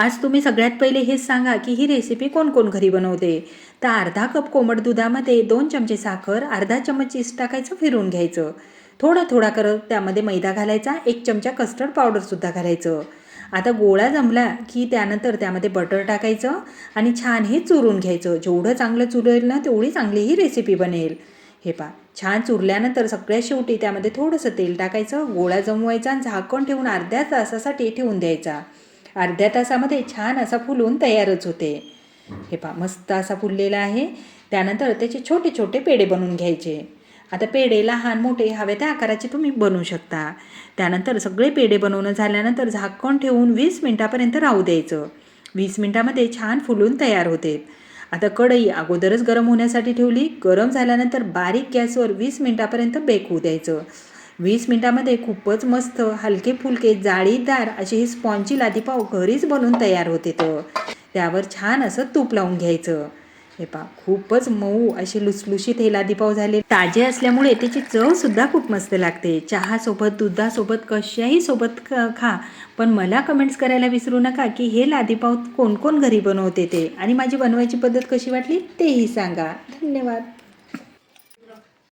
आज तुम्ही सगळ्यात पहिले हेच सांगा की ही रेसिपी कोण कोण घरी बनवते. तर अर्धा कप कोमट दुधामध्ये 2 चमचे साखर, अर्धा चमच चीज टाकायचं, फिरवून घ्यायचं. थोडा थोडा करत त्यामध्ये मैदा घालायचा, 1 चमचा कस्टर्ड पावडरसुद्धा घालायचं. आता गोळा जमला की त्यानंतर त्यामध्ये बटर टाकायचं आणि छान हे चुरून घ्यायचं. जेवढं चांगलं चुरेल ना तेवढी चांगली ही रेसिपी बनेल. हे पहा, छान चुरल्यानंतर सगळ्यात शेवटी त्यामध्ये थोडंसं तेल टाकायचं, गोळा जमवायचा आणि झाकण ठेवून अर्ध्या तासासाठी ठेवून द्यायचा. अर्ध्या तासामध्ये छान असा फुलून तयारच होते. हे पहा, मस्त असा फुललेला आहे. त्यानंतर त्याचे छोटे छोटे पेढे बनवून घ्यायचे. आता पेढे लहान मोठे हवे त्या आकाराचे तुम्ही बनवू शकता. त्यानंतर सगळे पेढे बनवणं झाल्यानंतर झाकण ठेवून 20 मिनटापर्यंत राहू द्यायचं. 20 मिनटामध्ये छान फुलून तयार होते. आता कढई अगोदरच गरम होण्यासाठी ठेवली. गरम झाल्यानंतर बारीक गॅसवर 20 मिनटापर्यंत बेक होऊ द्यायचं. 20 मिनटामध्ये खूपच मस्त हलके फुलके जाळीदार असे हे स्पॉन्जी लादीपाव घरीच बनवून तयार होते. त्यावर छान असं तूप लावून घ्यायचं. हे पहा, खूपच मऊ असे लुसलुशीत हे लादीपाव झाले. ताजे असल्यामुळे त्याची चवसुद्धा खूप मस्त लागते. चहासोबत, दुधासोबत, कशाही सोबत खा. पण मला कमेंट्स करायला विसरू नका की हे लादीपाव कोण कोण घरी बनवते ते, आणि माझी बनवायची पद्धत कशी वाटली तेही सांगा. धन्यवाद.